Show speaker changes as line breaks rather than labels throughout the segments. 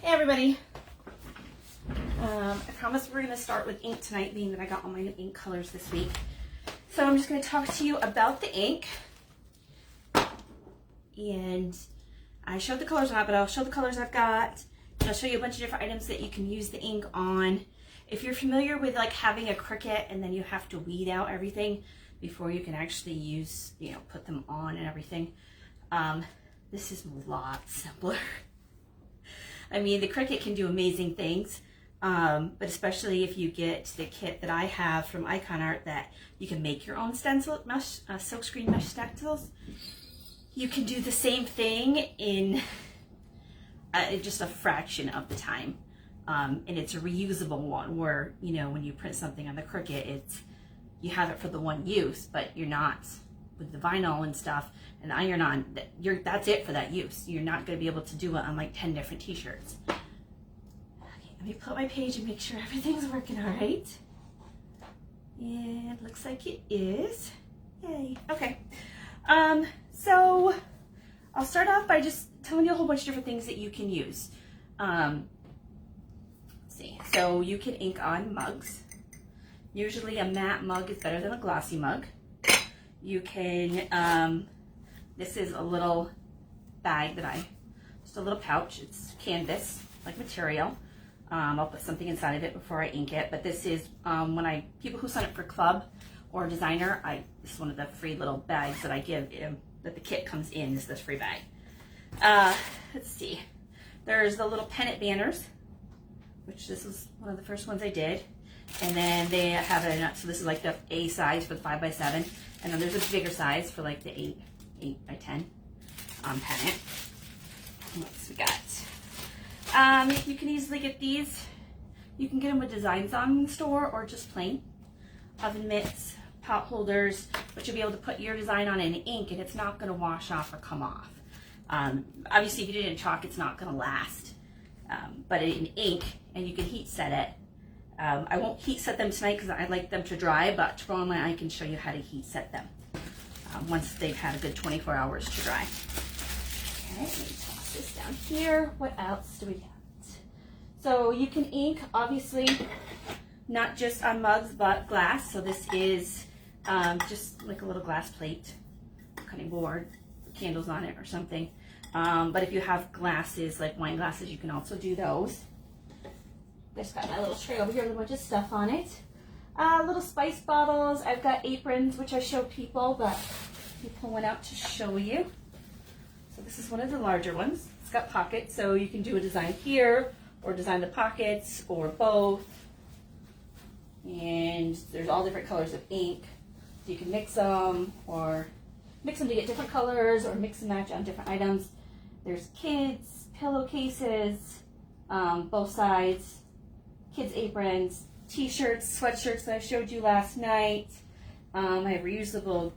Hey everybody. I promise we're going to start with ink tonight, being that I got all my new ink colors this week. So I'm just going to talk to you about the ink. And I showed the colors on, but I'll show the colors I've got. And I'll show you a bunch of different items that you can use the ink on. If you're familiar with like having a Cricut and then you have to weed out everything before you can actually use, put them on and everything, this is a lot simpler. I mean, the Cricut can do amazing things, but especially if you get the kit that I have from Icon Art that you can make your own stencil mesh, silkscreen mesh stencils. You can do the same thing in just a fraction of the time. And it's a reusable one where, when you print something on the Cricut, you have it for the one use, but you're not with the vinyl and stuff and the iron-on, that's it for that use. You're not going to be able to do it on like 10 different t-shirts. Okay, let me pull up my page and make sure everything's working all right. Yeah, it looks like it is. Yay. Okay. So I'll start off by just telling you a whole bunch of different things that you can use. Let's see. So you can ink on mugs. Usually a matte mug is better than a glossy mug. You can, this is a little bag just a little pouch. It's canvas, like material. I'll put something inside of it before I ink it. But this is, people who sign up for club or designer, this is one of the free little bags that I give, that the kit comes in, is this free bag. Let's see. There's the little pennant banners, which this was one of the first ones I did. And then they have so this is like the A size for the 5x7. And then there's a bigger size for like the 8x10 pennant. What else we got? You can easily get these. You can get them with designs on in the store or just plain. Oven mitts, pot holders, but you'll be able to put your design on in ink and it's not going to wash off or come off. Obviously, if you did it in chalk, it's not going to last. But in ink, and you can heat set it. I won't heat set them tonight because I like them to dry, but tomorrow night I can show you how to heat set them once they've had a good 24 hours to dry. Okay, let me toss this down here. What else do we got? So you can ink, obviously, not just on mugs, but glass. So this is just like a little glass plate, cutting board, candles on it or something. But if you have glasses, like wine glasses, you can also do those. Just got my little tray over here with a bunch of stuff on it. Little spice bottles. I've got aprons, which I show people, but let me pull one out to show you. So this is one of the larger ones. It's got pockets, so you can do a design here, or design the pockets, or both. And there's all different colors of ink. So you can mix them, or mix them to get different colors, or mix and match on different items. There's kids, pillowcases, both sides. Kids' aprons, t-shirts, sweatshirts that I showed you last night. I have reusable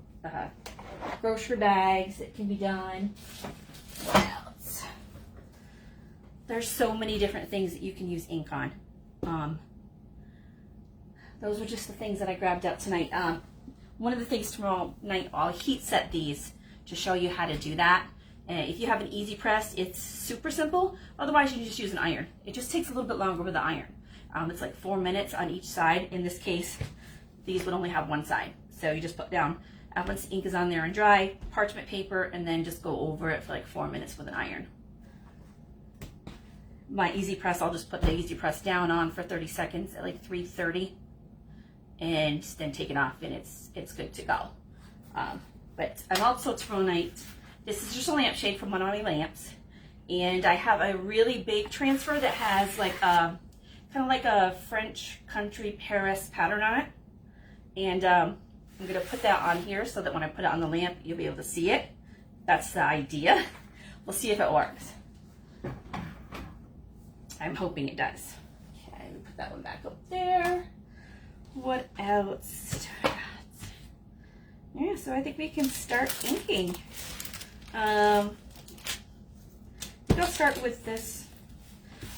grocery bags that can be done. What else? There's so many different things that you can use ink on. Those were just the things that I grabbed up tonight. One of the things tomorrow night, I'll heat set these to show you how to do that. If you have an easy press, it's super simple. Otherwise, you can just use an iron. It just takes a little bit longer with the iron. It's like 4 minutes on each side. In this case, these would only have one side. So you just put down, once the ink is on there and dry, parchment paper, and then just go over it for like 4 minutes with an iron. My easy press, I'll just put the easy press down on for 30 seconds at like 330, and then take it off, and it's good to go. But I'm also tomorrow night, this is just a lampshade from one of my lamps, and I have a really big transfer that has like kind of like a French country Paris pattern on it. And I'm going to put that on here so that when I put it on the lamp, you'll be able to see it. That's the idea. We'll see if it works. I'm hoping it does. Okay, let me put that one back up there. What else do I got? Yeah, so I think we can start inking. I think I'll start with this.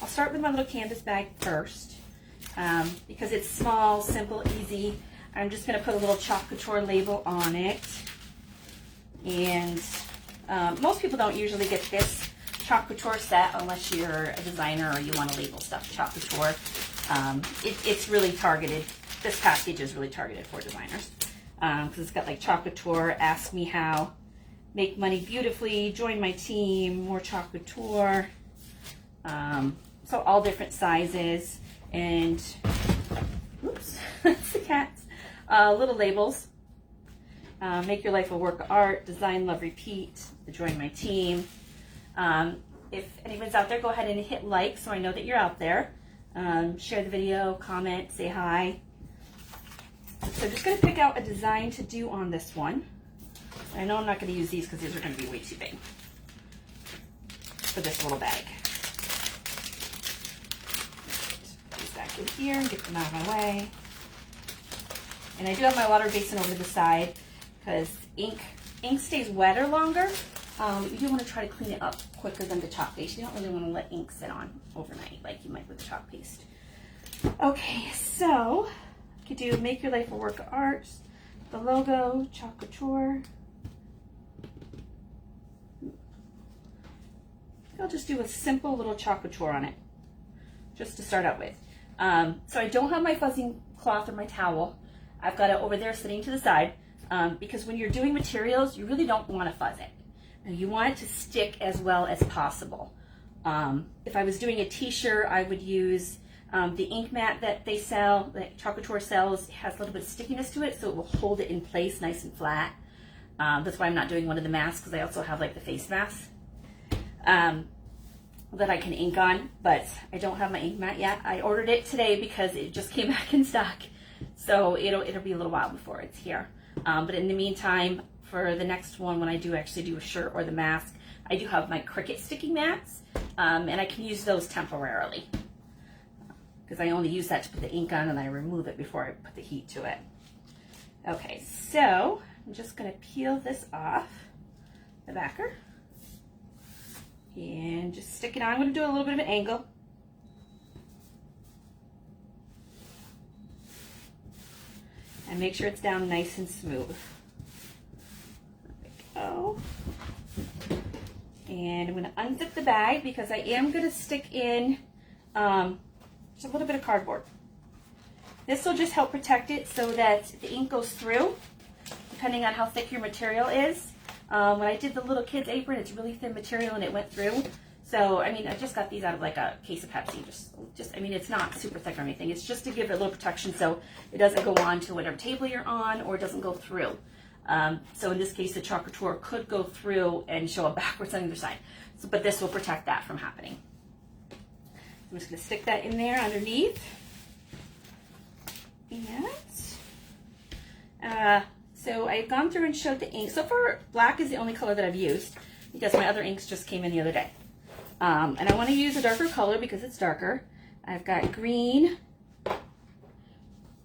I'll start with my little canvas bag first because it's small, simple, easy. I'm just going to put a little Chalk Couture label on it. And most people don't usually get this Chalk Couture set unless you're a designer or you want to label stuff Chalk Couture. It's really targeted. This package is really targeted for designers because it's got like Chalk Couture, Ask Me How, Make Money Beautifully, Join My Team, more Chalk Couture. So all different sizes and, oops, that's the cats. Little labels. Make Your Life a Work of Art, Design, Love, Repeat, the Join My Team. If anyone's out there, go ahead and hit like so I know that you're out there. Share the video, comment, say hi. So I'm just going to pick out a design to do on this one. I know I'm not going to use these because these are going to be way too big for this little bag. Put these back in here and get them out of my way. And I do have my water basin over to the side because ink stays wetter longer. You do want to try to clean it up quicker than the chalk paste. You don't really want to let ink sit on overnight like you might with the chalk paste. Okay, so you could do Make Your Life a Work of Art, the logo, Chalk Couture. I'll just do a simple little Chalk Couture on it, just to start out with. So I don't have my fuzzing cloth or my towel. I've got it over there sitting to the side because when you're doing materials, you really don't want to fuzz it. You want it to stick as well as possible. If I was doing a t-shirt, I would use the ink mat that they sell, that Chalk Couture sells. It has a little bit of stickiness to it, so it will hold it in place nice and flat. That's why I'm not doing one of the masks, because I also have like the face mask that I can ink on, but I don't have my ink mat yet. I ordered it today because it just came back in stock, so it'll be a little while before it's here. But in the meantime, for the next one, when I do actually do a shirt or the mask, I do have my Cricut sticking mats, and I can use those temporarily because I only use that to put the ink on and I remove it before I put the heat to it. Okay, so I'm just going to peel this off the backer and just stick it on. I'm going to do a little bit of an angle. And make sure it's down nice and smooth. Oh, and I'm going to unzip the bag because I am going to stick in just a little bit of cardboard. This will just help protect it so that the ink goes through, depending on how thick your material is. When I did the little kid's apron, it's really thin material and it went through. So, I mean, I just got these out of like a case of Pepsi. I mean, it's not super thick or anything. It's just to give it a little protection so it doesn't go on to whatever table you're on or it doesn't go through. So in this case, the Chalk Couture could go through and show up backwards on either side. So, but this will protect that from happening. I'm just going to stick that in there underneath. And so I've gone through and showed the ink. So far, black is the only color that I've used because my other inks just came in the other day. And I want to use a darker color because it's darker. I've got green,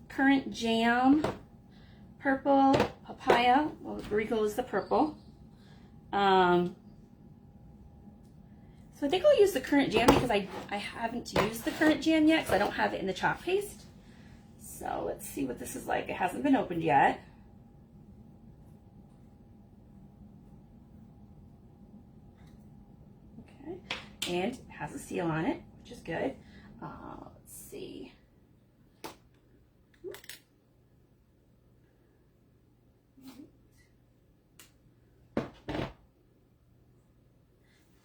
Currant Jam, purple, papaya. Well, Rico is the purple. So I think I'll use the Currant Jam because I haven't used the Currant Jam yet because I don't have it in the chalk paste. So let's see what this is like. It hasn't been opened yet. Okay, and it has a seal on it, which is good. Let's see.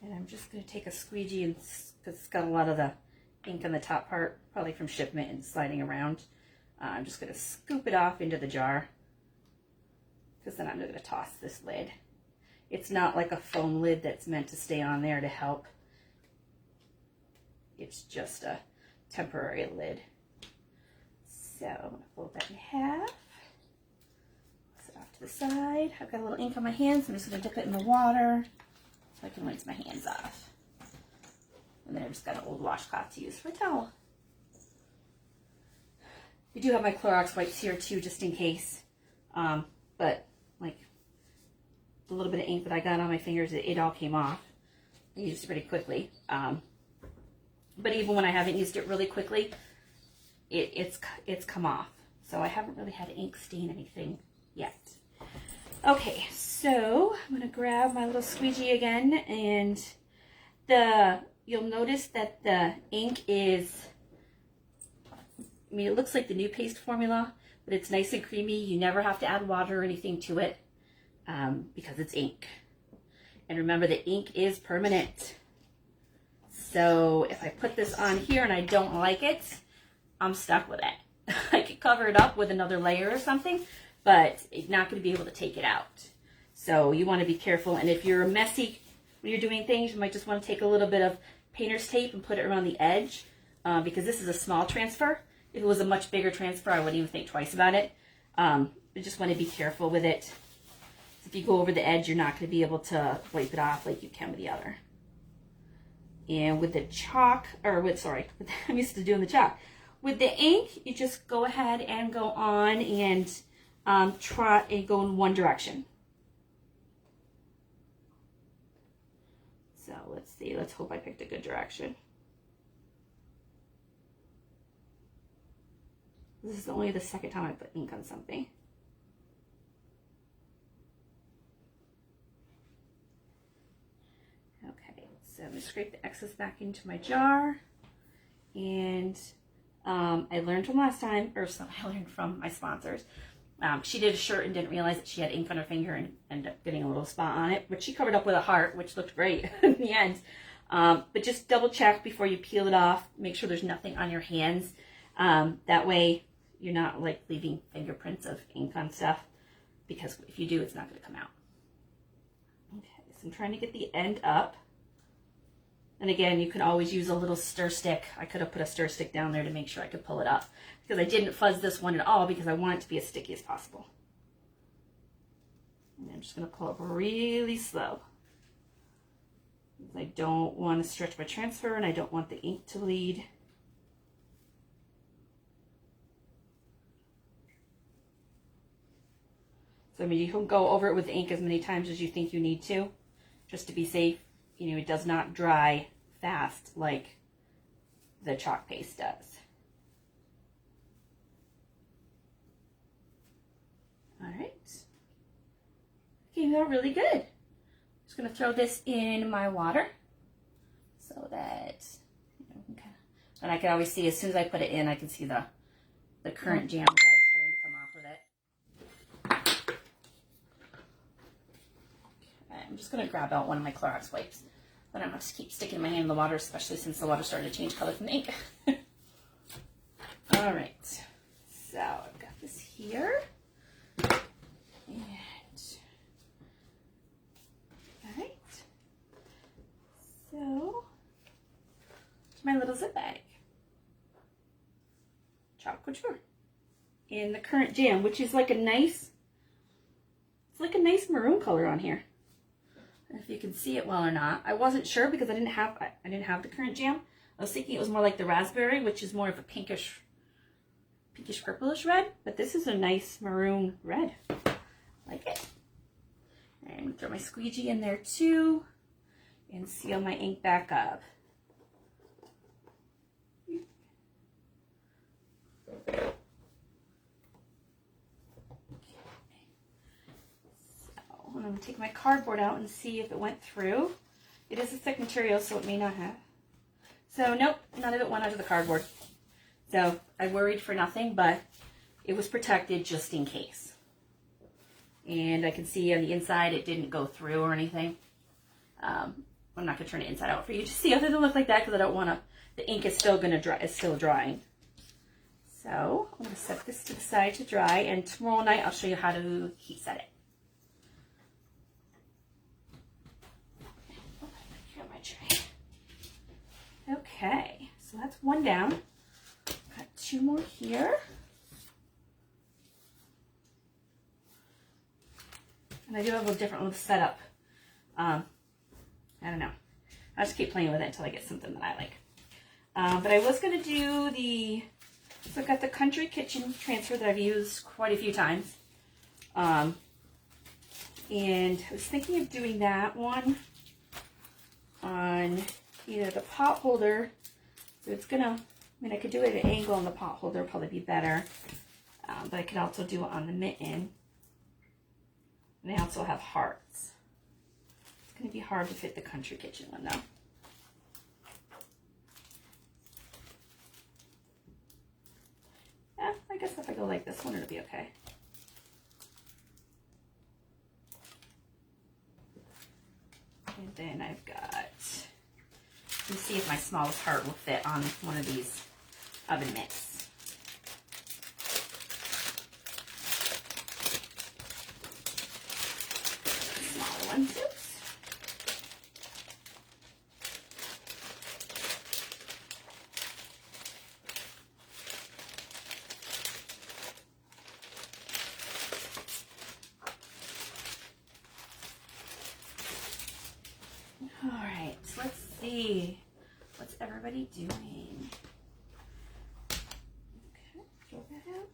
And I'm just going to take a squeegee, and because it's got a lot of the ink on the top part, probably from shipment and sliding around. I'm just going to scoop it off into the jar because then I'm going to toss this lid. It's not like a foam lid that's meant to stay on there to help. It's just a temporary lid. So I'm going to fold that in half. Put it off to the side. I've got a little ink on my hands. I'm just going to dip it in the water so I can rinse my hands off. And then I've just got an old washcloth to use for a towel. I do have my Clorox wipes here too, just in case. But like the little bit of ink that I got on my fingers, it all came off. I used it pretty quickly. But even when I haven't used it really quickly, it's come off. So I haven't really had ink stain anything yet. Okay, so I'm gonna grab my little squeegee again, and you'll notice that the ink is, I mean, it looks like the new paste formula, but it's nice and creamy. You never have to add water or anything to it because it's ink. And remember, the ink is permanent. So if I put this on here and I don't like it, I'm stuck with it. I could cover it up with another layer or something, but it's not going to be able to take it out. So you want to be careful. And if you're messy when you're doing things, you might just want to take a little bit of painter's tape and put it around the edge because this is a small transfer. If it was a much bigger transfer, I wouldn't even think twice about it. You just want to be careful with it. If you go over the edge, you're not going to be able to wipe it off like you can with the other. And with the chalk, I'm used to doing the chalk. With the ink, you just go ahead and go on and try and go in one direction. So let's see, let's hope I picked a good direction. This is only the second time I put ink on something. Okay, so I'm going to scrape the excess back into my jar. And I learned from last time, or something I learned from my sponsors. She did a shirt and didn't realize that she had ink on her finger and ended up getting a little spot on it, but she covered up with a heart, which looked great in the end. But just double check before you peel it off. Make sure there's nothing on your hands. That way you're not like leaving fingerprints of ink on stuff, because if you do, it's not going to come out. Okay, so I'm trying to get the end up. And again, you can always use a little stir stick. I could have put a stir stick down there to make sure I could pull it up, because I didn't fuzz this one at all because I want it to be as sticky as possible. And I'm just going to pull up really slow. I don't want to stretch my transfer and I don't want the ink to bleed. So I mean, you can go over it with the ink as many times as you think you need to, just to be safe. You know, it does not dry fast like the chalk paste does. All right. Came out really good. Just going to throw this in my water so that, you know, and I can always see as soon as I put it in, I can see the currant jam red starting to come off with it. Okay, I'm just going to grab out one of my Clorox wipes. I don't have to keep sticking my hand in the water, especially since the water started to change color from the ink. All right, so I've got this here. And, all right, so my little zip bag. Chalk Couture. And the currant jam, which is like a nice, it's like a nice maroon color on here. If you can see it well or not. I wasn't sure because I didn't have the currant jam. I was thinking it was more like the raspberry, which is more of a pinkish purplish red, but this is a nice maroon red. Like it. And throw my squeegee in there too and seal my ink back up. I'm going to take my cardboard out and see if it went through. It is a thick material, so it may not have. So nope, none of it went under the cardboard. So I worried for nothing, but it was protected just in case. And I can see on the inside it didn't go through or anything. I'm not going to turn it inside out for you to see other than look like that, because I don't want to, the ink is still going to dry, it's still drying. So I'm going to set this to the side to dry, and tomorrow night I'll show you how to heat set it. Okay, so that's one down. Got two more here. And I do have a different little setup. I don't know. I'll just keep playing with it until I get something that I like. But I was going to do so I've got the Country Kitchen transfer that I've used quite a few times. And I was thinking of doing that one on either the pot holder, so it's gonna, I mean, I could do it at an angle on the pot holder, probably be better, but I could also do it on the mitten. And they also have hearts. It's gonna be hard to fit the Country Kitchen one though. like this one, it'll be okay. And then I've got, let me see if my smallest heart will fit on one of these oven mitts. Smaller ones, oops. All right, so let's see. What's everybody doing? Okay, throw that out.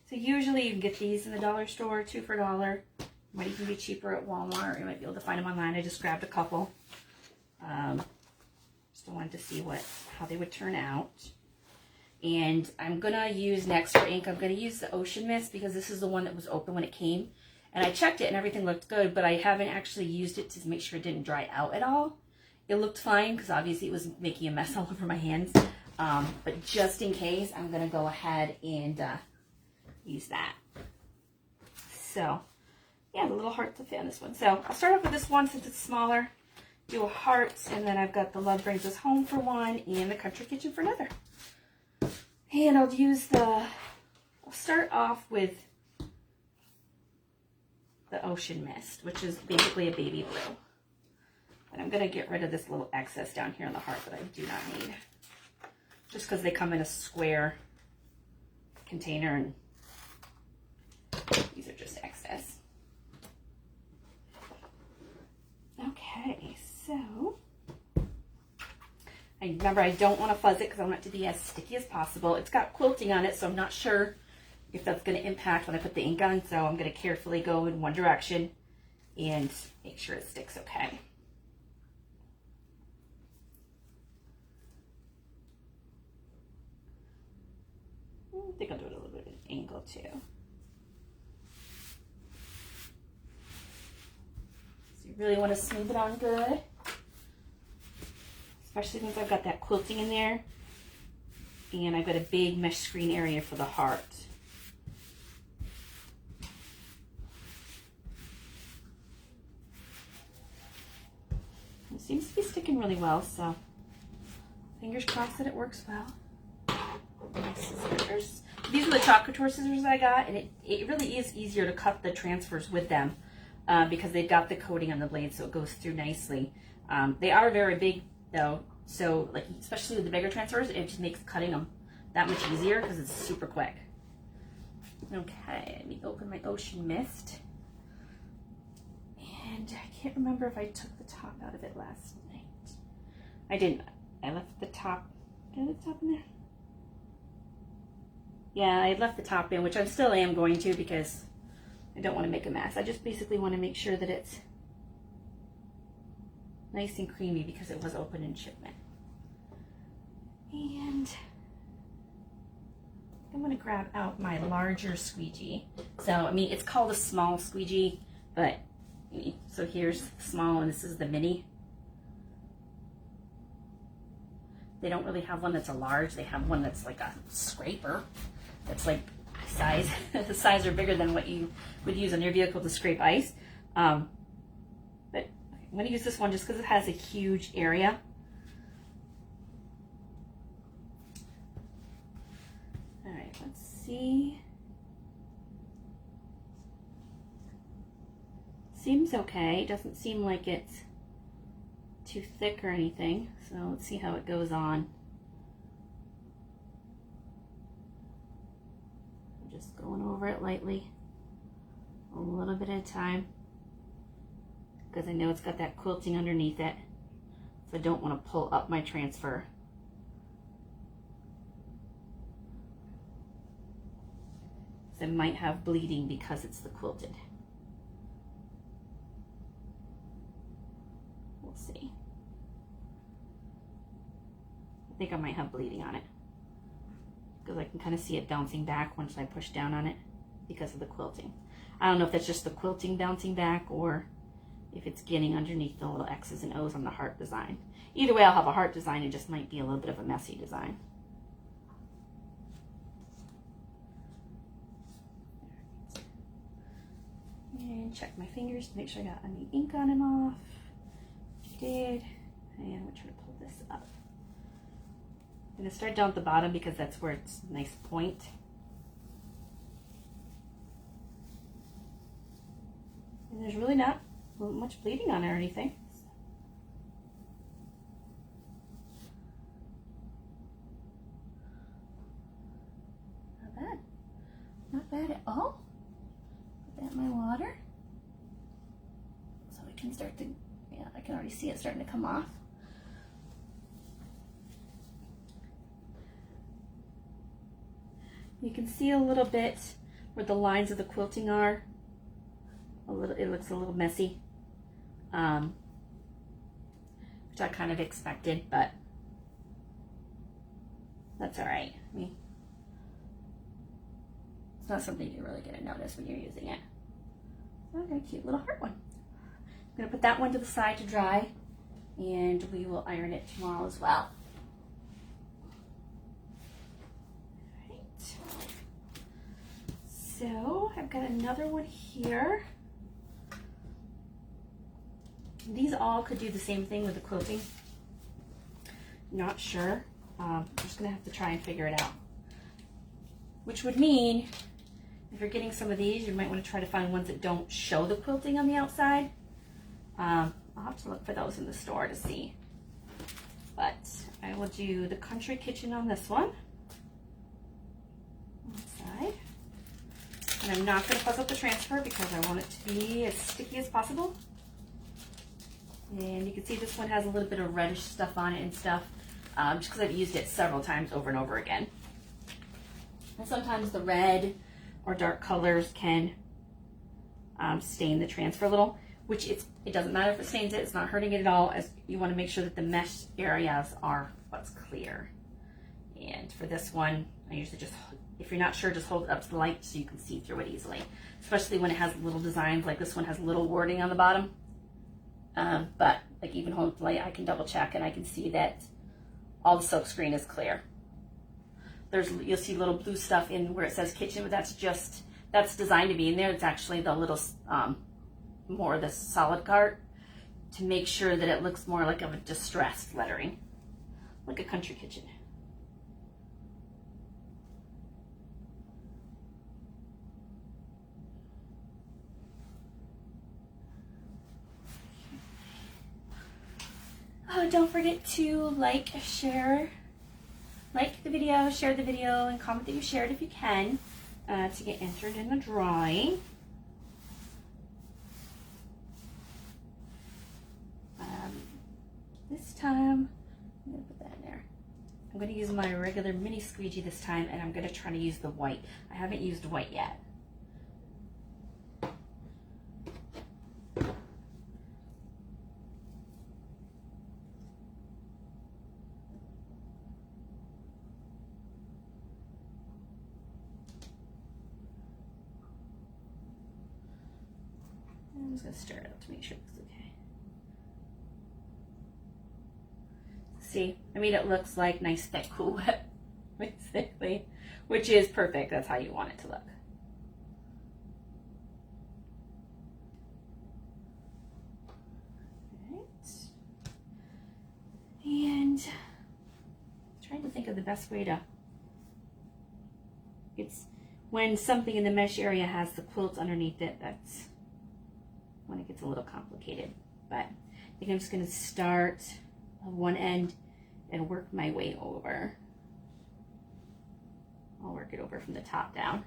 So usually you can get these in the dollar store, 2 for $1. Might even be cheaper at Walmart. You might be able to find them online. I just grabbed a couple. Just wanted to see how they would turn out. And I'm gonna use next for ink, I'm gonna use the Ocean Mist because this is the one that was open when it came. And I checked it and everything looked good, but I haven't actually used it to make sure it didn't dry out at all. It looked fine because obviously it was making a mess all over my hands. But just in case, I'm going to go ahead and use that. So, yeah, the little hearts will fit on this one. So, I'll start off with this one since it's smaller. Do a heart, and then I've got the Love Brings Us Home for one and the Country Kitchen for another. And I'll start off with the Ocean Mist, which is basically a baby blue. And I'm going to get rid of this little excess down here on the heart that I do not need. Just because they come in a square container and these are just excess. Okay, so remember I don't want to fuzz it because I want it to be as sticky as possible. It's got quilting on it, so I'm not sure if that's going to impact when I put the ink on, so I'm going to carefully go in one direction and make sure it sticks okay. I think I'll do it a little bit of an angle too. So you really want to smooth it on good, especially since I've got that quilting in there and I've got a big mesh screen area for the heart. It seems to be sticking really well, so fingers crossed that it works well. My scissors. These are the Chalk Couture scissors I got, and it really is easier to cut the transfers with them because they've got the coating on the blade, so it goes through nicely. They are very big though, so like especially with the bigger transfers, it just makes cutting them that much easier because it's super quick. Okay, let me open my Ocean Mist. And I can't remember if I took the top out of it last night. I didn't. I left the top. Did I leave the top in there? Yeah, I left the top in, which I still am going to because I don't want to make a mess. I just basically want to make sure that it's nice and creamy because it was open in shipment. And I'm going to grab out my larger squeegee. So, I mean, it's called a small squeegee, but so here's the small and this is the mini. They don't really have one that's a large. They have one that's like a scraper. That's like size. The size are bigger than what you would use on your vehicle to scrape ice. But I'm going to use this one just because it has a huge area. All right, let's see. Seems okay. It doesn't seem like it's too thick or anything. So let's see how it goes on. I'm just going over it lightly, a little bit at a time, because I know it's got that quilting underneath it. So I don't want to pull up my transfer. So I might have bleeding because it's the quilted. We'll see. I think I might have bleeding on it because I can kind of see it bouncing back once I push down on it because of the quilting. I don't know if that's just the quilting bouncing back or if it's getting underneath the little X's and O's on the heart design. Either way, I'll have a heart design. It just might be a little bit of a messy design. And check my fingers to make sure I got any ink on and off. Which I did. And I'm going to try to pull this up. I'm going to start down at the bottom because that's where it's a nice point. And there's really not much bleeding on it or anything. Not bad. Not bad at all. Put that in my water. So we can start to, yeah, I can already see it starting to come off. You can see a little bit where the lines of the quilting are. It looks a little messy, which I kind of expected, but that's all right. I mean, it's not something you're really gonna notice when you're using it. So I got a cute little heart one. I'm gonna put that one to the side to dry, and we will iron it tomorrow as well. All right. So I've got another one here. These all could do the same thing with the quilting. Not sure. I'm just gonna have to try and figure it out. Which would mean, if you're getting some of these, you might want to try to find ones that don't show the quilting on the outside. I'll have to look for those in the store to see. But I will do the Country Kitchen on this one. Side. And I'm not gonna fuss up the transfer because I want it to be as sticky as possible. And you can see this one has a little bit of reddish stuff on it and stuff, just because I've used it several times over and over again. And sometimes the red or dark colors can stain the transfer a little, which it doesn't matter if it stains it, it's not hurting it at all, as you want to make sure that the mesh areas are what's clear. And for this one, I usually just, if you're not sure, just hold it up to the light so you can see through it easily, especially when it has little designs, like this one has little wording on the bottom. But like even hold it light, I can double check and I can see that all the silk screen is clear. You'll see little blue stuff in where it says kitchen, but that's designed to be in there. It's actually the little, more of the solid part to make sure that it looks more like of a distressed lettering, like a country kitchen. Oh, don't forget to like the video, share the video, and comment that you shared if you can to get entered in the drawing. This time, I'm going to put that in there. I'm going to use my regular mini squeegee this time, and I'm going to try to use the white. I haven't used white yet. I'm just going to stir it up to make sure it's okay. See, I mean, it looks like nice thick Cool Whip, basically, which is perfect. That's how you want it to look. Right. And trying to think of the best way to, it's when something in the mesh area has the quilt underneath it, that's when it gets a little complicated. But I think I'm just going to start on one end and work my way over. I'll work it over from the top down.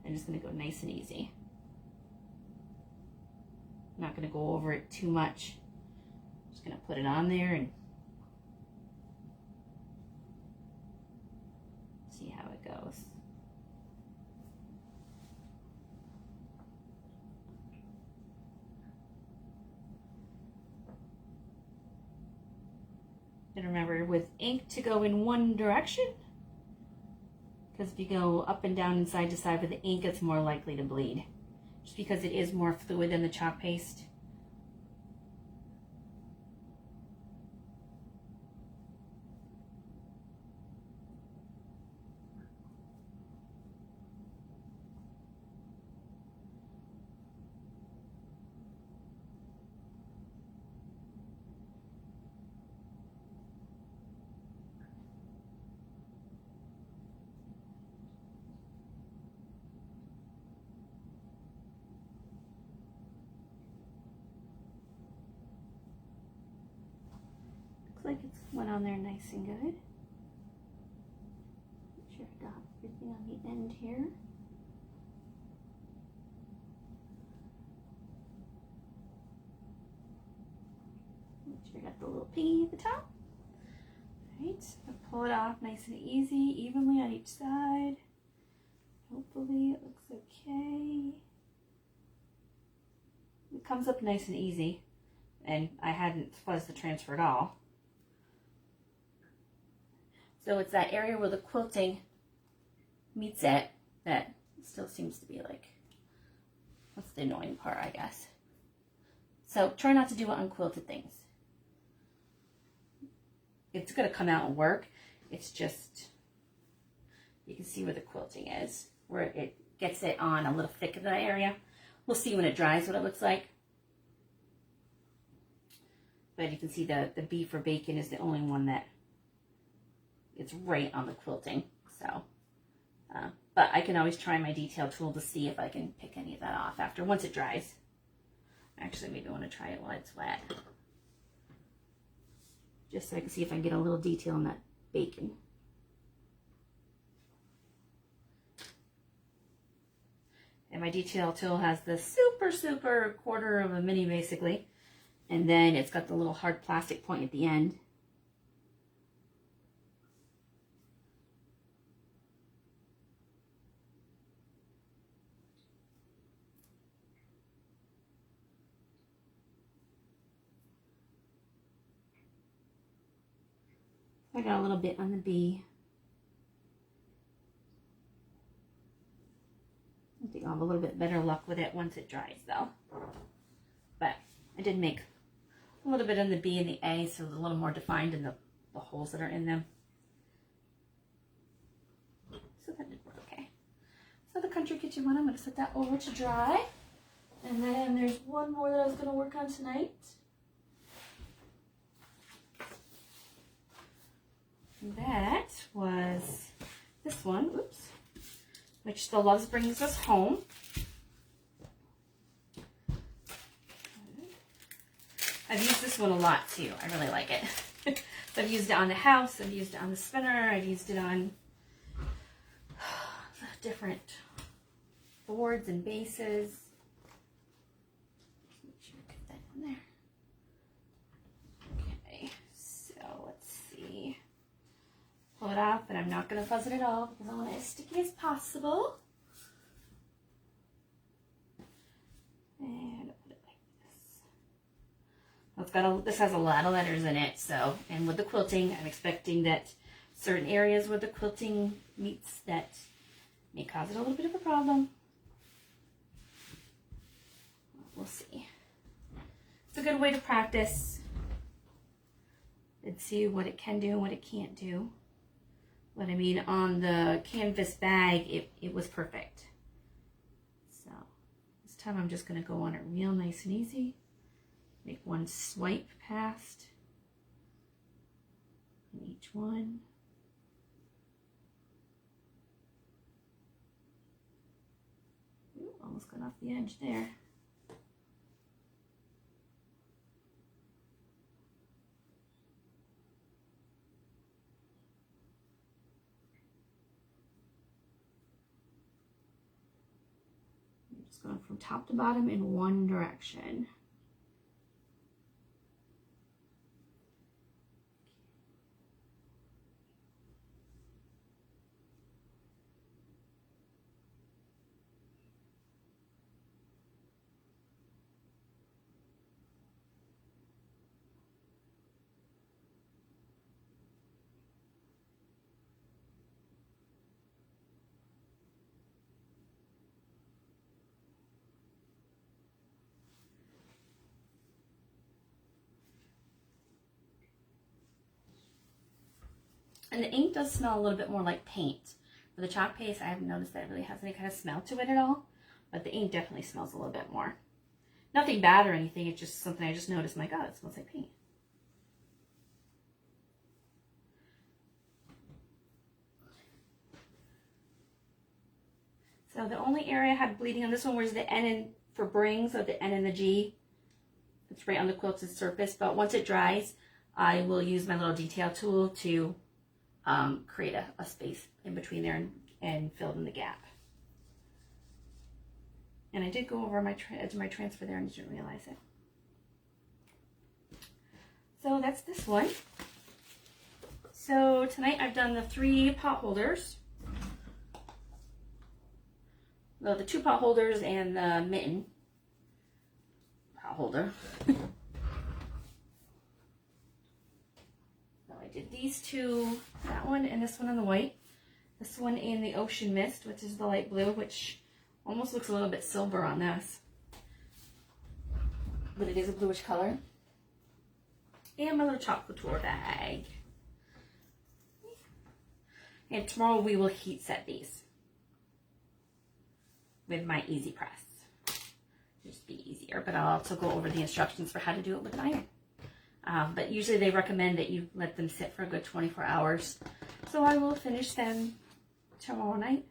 I'm just going to go nice and easy. I'm not going to go over it too much. I'm just going to put it on there and see how it goes. And remember, with ink to go in one direction, because if you go up and down and side to side with the ink, it's more likely to bleed, just because it is more fluid than the chalk paste. like it's went on there nice and good. Make sure I got everything on the end here. Make sure I got the little piggy at the top. Alright, I'll pull it off nice and easy, evenly on each side. Hopefully it looks okay. It comes up nice and easy, and I hadn't fuzzed the transfer at all. So it's that area where the quilting meets it that still seems to be like, that's the annoying part, I guess. So try not to do unquilted things. It's going to come out and work. It's just, you can see where the quilting is, where it gets it on a little thick in that area. We'll see when it dries what it looks like. But you can see the B for bacon is the only one that it's right on the quilting. So, but I can always try my detail tool to see if I can pick any of that off after, once it dries. Actually, maybe I want to try it while it's wet, just so I can see if I can get a little detail in that bacon. And my detail tool has the super quarter of a mini basically. And then it's got the little hard plastic point at the end. I got a little bit on the B. I think I'll have a little bit better luck with it once it dries though. But I did make a little bit on the B and the A, so it's a little more defined in the holes that are in them. So that did work okay. So the Country Kitchen one, I'm going to set that over to dry. And then there's one more that I was going to work on tonight. And that was this one, oops, which the Loves Brings Us Home. I've used this one a lot too. I really like it. So I've used it on the house, I've used it on the spinner, I've used it on different boards and bases. Make sure I get that in there. Okay, so let's see. Pull it off, but I'm not going to fuzz it at all because I want it as sticky as possible. And put it like this. It's got this has a lot of letters in it, so, and with the quilting, I'm expecting that certain areas where the quilting meets that may cause it a little bit of a problem. We'll see. It's a good way to practice and see what it can do and what it can't do. But I mean, on the canvas bag, it was perfect. So this time I'm just going to go on it real nice and easy. Make one swipe past in each one. Ooh, almost got off the edge there. I'm just going from top to bottom in one direction. And the ink does smell a little bit more like paint. For the chalk paste, I haven't noticed that it really has any kind of smell to it at all. But the ink definitely smells a little bit more. Nothing bad or anything, it's just something I just noticed. I'm like, oh, it smells like paint. So the only area I had bleeding on this one was the N and for bring, so the N and the G. It's right on the quilted surface, but once it dries, I will use my little detail tool to create a space in between there and fill in the gap. And I did go over my edge of my transfer there and didn't realize it. So that's this one. So tonight I've done the 3 pot holders. Well, the 2 pot holders and the mitten pot holder. So I did these 2, that one and this one on the white. This one in the Ocean Mist, which is the light blue, which almost looks a little bit silver on this. But it is a bluish color. And my little Chalk Couture bag. And tomorrow we will heat set these with my Easy Press. Just be easier, but I'll also go over the instructions for how to do it with an iron. But usually they recommend that you let them sit for a good 24 hours. So I will finish them tomorrow night.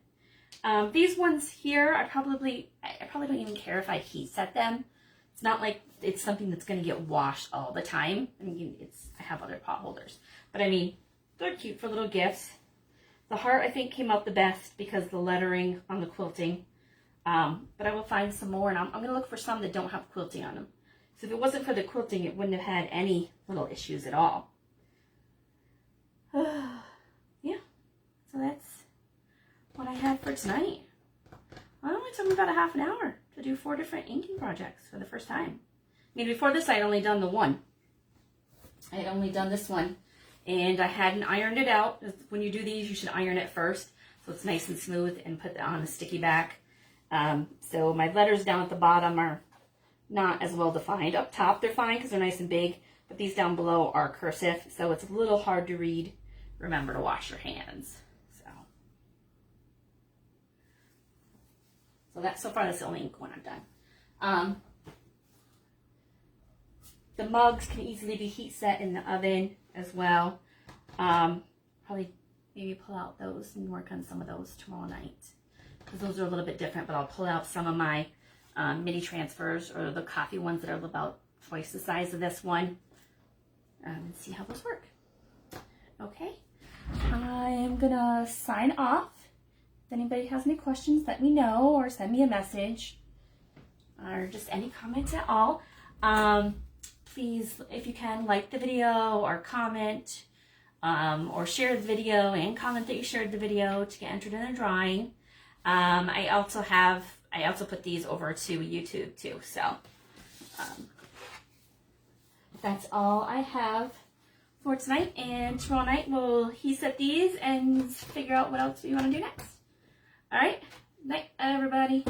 These ones here, I probably don't even care if I heat set them. It's not like it's something that's going to get washed all the time. I mean, I have other pot holders, but I mean, they're cute for little gifts. The heart, I think, came out the best because the lettering on the quilting. But I will find some more, and I'm going to look for some that don't have quilting on them. So if it wasn't for the quilting, it wouldn't have had any little issues at all. Yeah, so that's what I had for tonight. Well, it only took me about a half an hour to do 4 different inking projects for the first time. I mean, before this, I had only done the one. I had only done this one, and I hadn't ironed it out. When you do these, you should iron it first, so it's nice and smooth, and put it on a sticky back. So my letters down at the bottom are not as well defined. Up top, they're fine because they're nice and big, but these down below are cursive, so it's a little hard to read. Remember to wash your hands. So that's, so far, that's the only ink one I've done. The mugs can easily be heat set in the oven as well. Probably maybe pull out those and work on some of those tomorrow night, because those are a little bit different, but I'll pull out some of my mini transfers, or the coffee ones that are about twice the size of this one, and see how those work. Okay, I am gonna sign off. If anybody has any questions, let me know, or send me a message, or just any comments at all. Please, if you can, like the video or comment, or share the video and comment that you shared the video to get entered in the drawing. I also put these over to YouTube too. So that's all I have for tonight, and tomorrow night we'll heat set these and figure out what else we want to do next. All right, night everybody.